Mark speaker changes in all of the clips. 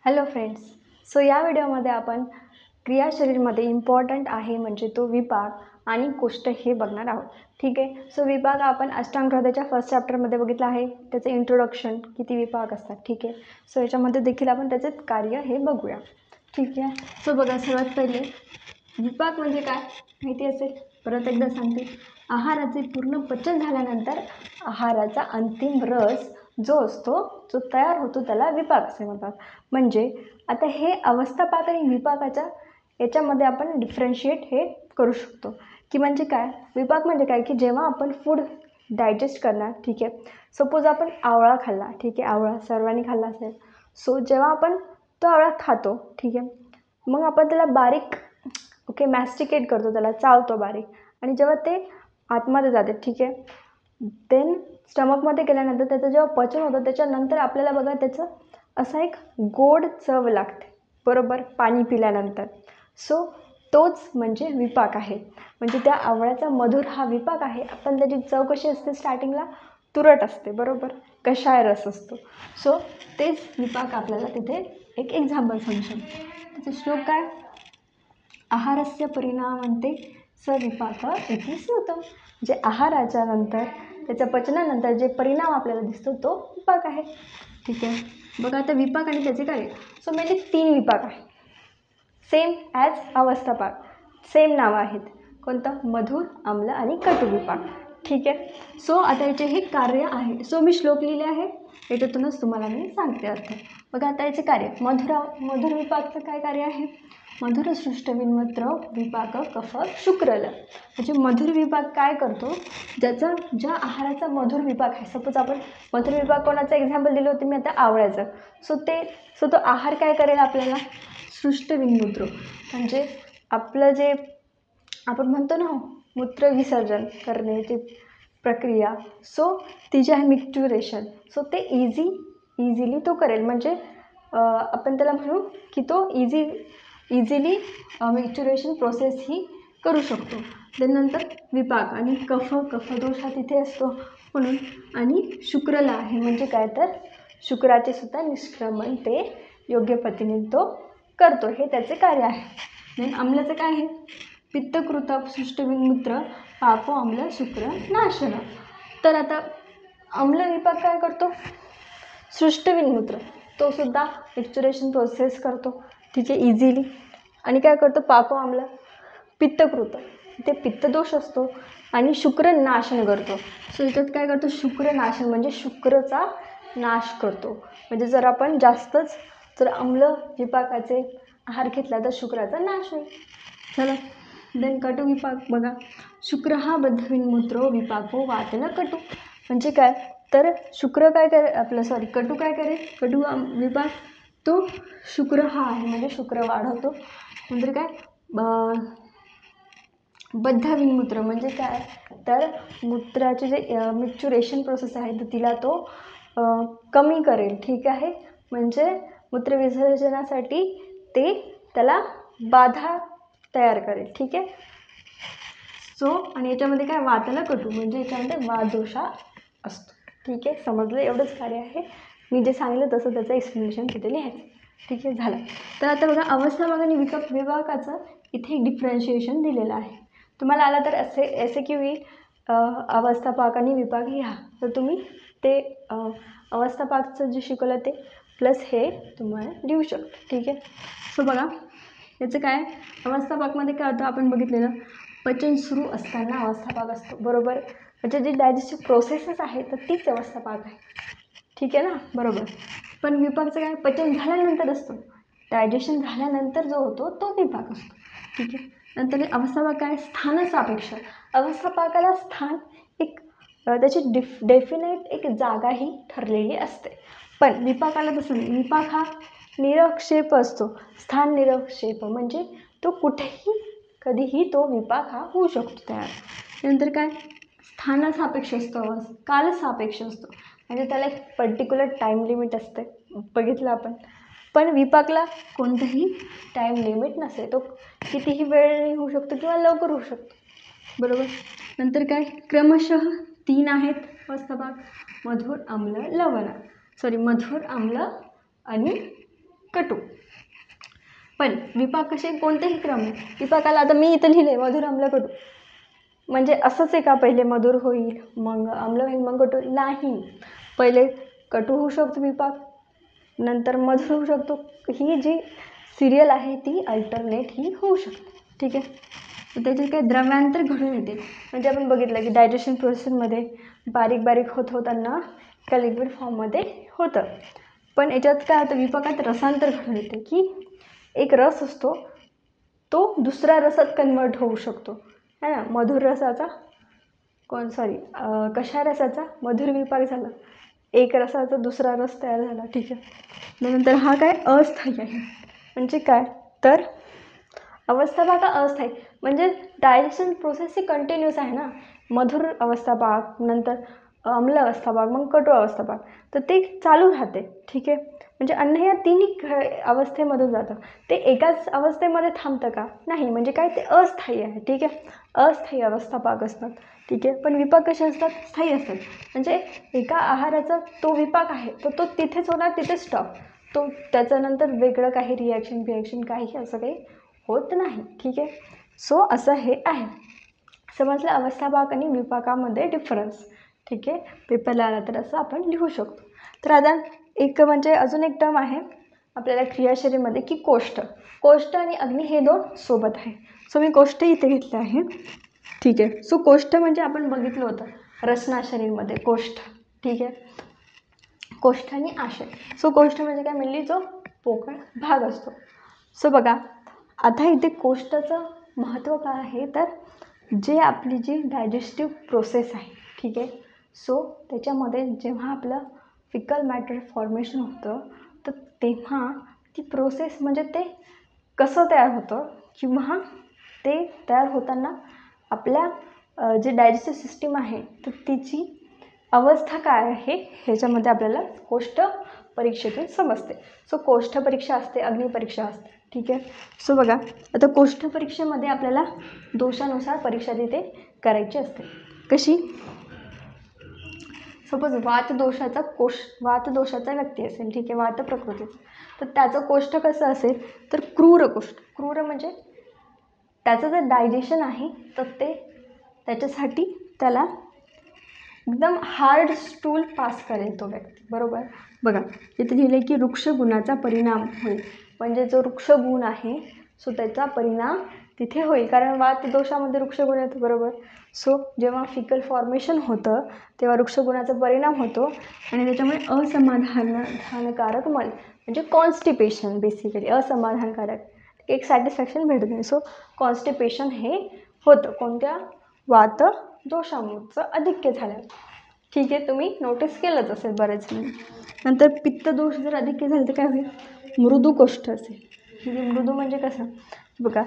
Speaker 1: Hello friends. So या व्हिडिओमध्ये आपण क्रियाशरीरमध्ये इम्पॉर्टंट आहे म्हणजे तो विपाक आणि कोष्ट हे बघणार आहोत. ठीक आहे. सो विपाक आपण अष्टांग हृदयाच्या फर्स्ट चॅप्टरमध्ये बघितलं आहे. त्याचं इंट्रोडक्शन, किती विपाक असतात. ठीक आहे. सो याच्यामध्ये देखील आपण त्याचे कार्य हे बघूया. ठीक आहे. सो बघा, सर्वात पहिले विपाक म्हणजे काय माहिती असेल, परत एकदा सांगते. आहाराचे पूर्ण पचन झाल्यानंतर आहाराचा अंतिम रस जो असतो, जो तयार होतो, त्याला विपाक असे म्हणतात. म्हणजे आता हे अवस्थापाक आणि विपाकाच्या याच्यामध्ये आपण डिफरन्शिएट हे करू शकतो की म्हणजे काय. विपाक म्हणजे काय की जेव्हा आपण फूड डायजेस्ट करणार. ठीक आहे. सपोज आपण आवळा खाल्ला. ठीक आहे. आवळा सर्वांनी खाल्ला असेल. सो जेव्हा आपण तो आवळा खातो, ठीक आहे, मग आपण त्याला बारीक मॅस्टिकेट करतो, त्याला चावतो बारीक. आणि जेव्हा ते आतमध्ये जाते, ठीक आहे, देन स्टमकमध्ये गेल्यानंतर त्याचं जेव्हा पचन होतं त्याच्यानंतर आपल्याला बघा त्याचं असा एक गोड चव लागते, बरोबर, पाणी पिल्यानंतर. सो तोच म्हणजे विपाक आहे. म्हणजे त्या आवळ्याचा मधुर हा विपाक आहे. पण त्याची चव कशी असते, स्टार्टिंगला तुरट असते, बरोबर, कषाय रस असतो. सो तेच विपाक आपल्याला तिथे एक एक्झाम्पल सांगू शकतो. त्याचा श्लोक काय, आहारस्य परिणामन्ते स विपाक इति श्रुतम्. जे आहाराच्या नंतर, त्याच्या पचनानंतर जे परिणाम आपल्याला दिसतो तो विपाक आहे. ठीक आहे. बघा आता विपाक आणि त्याचे कार्य. सो मेनली 3 विपाक आहे, सेम ॲज अवस्थापाक, सेम नावं आहेत. कोणतं, मधुर, आम्ल आणि कटू विपाक. ठीक आहे. सो आता याचे हे कार्य आहे. सो मी श्लोक लिहिले आहे, याच्यातूनच तुम्हाला मी सांगते अर्थ. बघा आता याचे कार्य, मधुर विपाकचं काय कार्य आहे, मधुर सृष्ट विन्मूत्र विपाक कफ शुक्रल. म्हणजे मधुर विपाक काय करतो, ज्या आहाराचा मधुर विपाक आहे. सपोज आपण मधुर विपाक कोणाचं एक्झाम्पल दिलं होतं मी आता, आवळ्याचं. सो तो आहार काय करेल आपल्याला, सृष्ट विन्मूत्र, म्हणजे आपलं जे आपण म्हणतो ना मूत्र विसर्जन करण्याची प्रक्रिया. सो ती जी आहे मिक्च्युरेशन, सो ते इझिली तो करेल. म्हणजे आपण त्याला म्हणू की तो इझिली मिक्च्युरेशन प्रोसेस ही करू शकतो. त्यानंतर विपाक आणि कफदोष हा तिथे असतो म्हणून. आणि शुक्रला आहे म्हणजे काय तर शुक्राचे सुद्धा निष्क्रमण ते योग्य पद्धतीने तो करतो, हे त्याचे कार्य आहे. देन आम्लाचं काय आहे, पित्तकृत सृष्ट विन्मूत्र पापो आम्ल शुक्र नाशन. तर आता आम्ल विपाक काय करतो, सृष्ट विन्मूत्र, तो सुद्धा मिक्च्युरेशन प्रोसेस करतो, ठीक आहे, इझिली. आणि काय करतो, पापो आम्ल पित्तकृत, ते पित्तदोष असतो. आणि शुक्र नाशन करतो. सो इथं काय करतो, शुक्र नाशन म्हणजे शुक्रचा नाश करतो. म्हणजे जर आपण जास्तच जर आम्ल विपाकाचे आहार घेतला तर शुक्राचा नाश होईल. चला देन कटू विपाक बघा, शुक्र हा बद्धविन्मूत्रो विपाको वातल कटू. म्हणजे काय तर शुक्र काय करे आपलं कटू काय करेल, कटू विपाक तो शुक्र हा आहे म्हणजे शुक्र वाढवतो. नंतर काय बद्ध विन्मूत्र म्हणजे काय तर मूत्राचे जे मिक्च्युरेशन प्रोसेस आहे तर तिला तो कमी करेल. ठीक आहे. म्हणजे मूत्रविसर्जनासाठी ते त्याला बाधा तयार करेल. ठीक आहे. सो आणि याच्यामध्ये काय वाताला कटू म्हणजे याच्यामध्ये वादोषा असतो. ठीक आहे. समजलं, एवढंच कार्य आहे. मी जे सांगितलं तसं त्याचं एक्सप्लेनेशन तिथे लिहायचं. ठीक आहे, झालं. तर आता बघा अवस्थापाक आणि विपाकाचं इथे एक डिफरन्शिएशन दिलेलं आहे. तुम्हाला आला तर असे की अवस्थापाक आणि विपाक लिहा, तर तुम्ही ते अवस्थापाकचं जे शिकवलं ते प्लस हे तुम्हाला लिहू शकतो. ठीक आहे. सो बघा याचं काय, अवस्थापाकमध्ये काय होतं आपण बघितलेलं, पचन सुरू असताना अवस्थापाक असतो, बरोबर. म्हणजे जी डायजेस्टिव्ह प्रोसेसेस आहे तर तीच अवस्थापाक आहे. ठीक आहे ना, बरोबर. पण विपाकचं काय, पचन झाल्यानंतर असतो, डायजेशन झाल्यानंतर जो होतो तो विपाक असतो. ठीक आहे. नंतर अवस्थापाक काय, स्थानसापेक्ष. अवस्थापाकाला स्थान एक त्याची डेफिनेट एक जागाही ठरलेली असते. पण विपाकाला तसं नाही. विपाक हा निरक्षेप असतो. स्थान निरक्षेप म्हणजे तो कुठेही कधीही तो विपाक हा होऊ शकतो तयार. नंतर काय, स्थानसापेक्ष असतो, कालसापेक्ष असतो. म्हणजे त्याला एक पर्टिक्युलर टाईम लिमिट असते, बघितलं आपण. पण विपाकला कोणतंही टाईम लिमिट नसते, तो कितीही वेळ होऊ शकतो किंवा लवकर होऊ शकतो, बरोबर. नंतर काय, क्रमशः 3 आहेत अवस्थापाक, मधुर आम्ल लवण, मधुर आम्ल आणि कटू. पण विपाक कसे कोणतेही क्रम आहे. विपाकाला आता मी इथं लिहिले मधुर आम्ल कटू, म्हणजे असंच आहे का पहिले मधुर होईल मग आम्ल होईल मग कटू? नाही, पहिले कटू होऊ शकतो विपाक, नंतर मधुर होऊ शकतो. ही जी सिरियल आहे ती अल्टरनेट ही होऊ शकते. ठीक आहे. तर त्याच्यात काही द्रव्यांतर घडून येते. म्हणजे आपण बघितलं की डायजेशन प्रोसेसमध्ये बारीक बारीक होत होताना एका लिक्विड फॉर्ममध्ये होतं. पण याच्यात काय होतं, विपाकात रसांतर घडून येते की एक रस असतो तो दुसऱ्या रसात कन्वर्ट होऊ शकतो, है ना. मधुर रसाचा कशा रसाचा मधुर विपाक झाला, एक रसाचा दुसरा रस तयार झाला. ठीक आहे. नंतर हा काय अस्थायी आहे. म्हणजे काय तर अवस्था भाग हा अस्थायी, म्हणजे डायजेशन प्रोसेस ही कंटिन्यूस आहे ना. मधुर अवस्था भाग, नंतर अम्ल अवस्था भाग, मग कटू अवस्था भाग, तर ते चालू राहते. ठीक आहे. म्हणजे अन्न या तिन्ही अवस्थेमधून जातं. ते एकाच अवस्थेमध्ये थांबतं का? नाही. म्हणजे काय ते अस्थायी आहे. ठीक आहे. अस्थायी अवस्था भाग असतात. ठीक आहे. पण विपाक कसे असतात? स्थायी असतात. म्हणजे एका आहाराचा तो विपाक आहे तो तिथेच होणार, तिथेच स्टॉप. तो त्याच्यानंतर वेगळं काही रिॲक्शन काही असं काही होत नाही. ठीक आहे. सो असं हे आहे. समजलं अवस्था भाग आणि विपाकामध्ये डिफरन्स. ठीक आहे. पेपरला आला तर असं आपण लिहू शकतो. तर आता एक म्हणजे अजून एक टर्म आहे आपल्याला क्रियाशरीमध्ये की कोष्ठ. कोष्ठ आणि अग्नी हे दोन सोबत आहे. सो मी कोष्ठ इथे घेतले आहे. ठीक आहे. सो कोष्ठ म्हणजे आपण बघितलं होतं रचनाशरीमध्ये कोष्ठ. ठीक आहे. कोष्ठ आणि आशय. सो कोष्ठ म्हणजे काय म्हणली, जो पोकळ भाग असतो. सो बघा आता इथे कोष्ठाचं महत्त्व काय आहे, तर जे आपली जी डायजेस्टिव्ह प्रोसेस आहे. ठीक आहे. सो त्याच्यामध्ये जेव्हा आपलं फिकल मॅटर फॉर्मेशन होतं तर तेव्हा ती प्रोसेस म्हणजे ते कसं तयार होतं किंवा ते तयार होताना आपल्या जे डायजेस्टिव्ह सिस्टीम आहे तर तिची अवस्था काय आहे ह्याच्यामध्ये आपल्याला कोष्ठ परीक्षेतून समजते. सो कोष्ठ परीक्षा असते, अग्निपरीक्षा असते. ठीक आहे. सो बघा आता कोष्ठ परीक्षेमध्ये आपल्याला दोषानुसार परीक्षा तिथे करायची असते. कशी? सपोज वातदोषाचा व्यक्ती असेल. ठीक आहे. वात प्रकृतीचा, तर त्याचं कोष्ठ कसं असेल तर क्रूर कोष्ठ. क्रूर म्हणजे त्याचं जे डायजेशन आहे तर ते त्याच्यासाठी त्याला एकदम हार्ड स्टूल पास करेल तो व्यक्ती. बरोबर. बघा इथे लिहिले की वृक्ष गुणाचा परिणाम होईल. म्हणजे जो वृक्ष गुण आहे सो त्याचा परिणाम तिथे होईल, कारण वात दोषामध्ये वृक्षगुण येतो. बरोबर. सो जेव्हा फिकल फॉर्मेशन होतं तेव्हा वृक्षगुणाचा परिणाम होतो आणि त्याच्यामुळे असमाधानकारक मल म्हणजे कॉन्स्टिपेशन, बेसिकली असमाधानकारक एक सॅटिस्फॅक्शन भेटत नाही. सो कॉन्स्टिपेशन हे होतं कोणत्या वात दोषामुळं अधिक्य झालं. ठीक आहे. तुम्ही नोटीस केलंच असेल बरेच जण. नंतर पित्तदोष जर अधिक्य झाले तर काय होईल, मृदू कोष्ठ असेल. म्हणजे मृदू म्हणजे कसं बघा,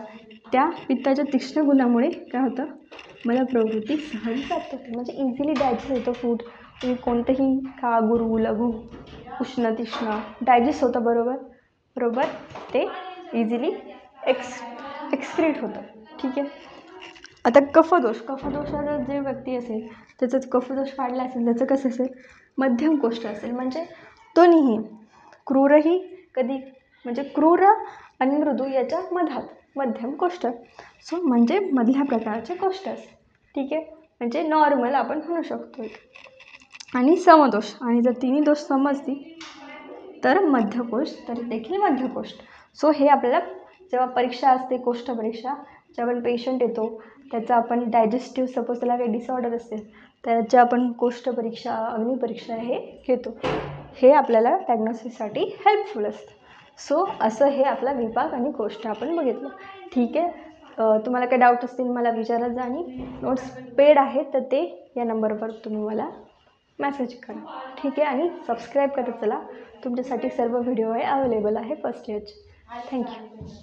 Speaker 1: त्या पित्ताच्या तीक्ष्ण गुणामुळे काय होतं, मला प्रवृत्ती सहज प्राप्त होते. म्हणजे इझिली डायजेस्ट होतं फूड. तुम्ही कोणतंही खा, गुरू लघु उष्ण तीक्ष्ण डायजेस्ट होतं. बरोबर. ते इझिली एक्सक्रीट होतं. ठीक आहे. आता कफदोषाचा जे व्यक्ती असेल त्याचं कफदोष वाढला असेल त्याचं कसं असेल, मध्यम कोष्ठ असेल. म्हणजे दोन्हीही क्रूरही कधी म्हणजे क्रूर आणि मृदू याच्या मध्यम कोष्ठ. सो म्हणजे मधल्या प्रकारचे कोष्ठ असेल. ठीक आहे. म्हणजे नॉर्मल आपण म्हणू शकतो. आणि समदोष, आणि जर तिन्ही दोष समजतील तर मध्यकोष्ठ, तर देखील मध्यकोष्ठ. सो हे आपल्याला जेव्हा परीक्षा असते कोष्ठ परीक्षा, जेव्हा आपण पेशंट येतो त्याचं आपण डायजेस्टिव्ह सपोज त्याला काही डिसऑर्डर असेल त्याच्या आपण कोष्ठ परीक्षा अग्निपरीक्षा हे घेतो. हे आपल्याला डायग्नोसिससाठी हेल्पफुल असतं. सो असं हे आपला विपाक आणि कोष्ठ आपण बघितलं. ठीक आहे. तुम्हाला काही डाऊट असतील मला विचारत जा आणि नोट्स पेड आहे तर ते या नंबरवर तुम्ही मला मेसेज करा. ठीक आहे. आणि सबस्क्राईब करत चला, तुमच्यासाठी सर्व व्हिडिओ हे अवेलेबल आहे फर्स्ट इयरचे. थँक्यू.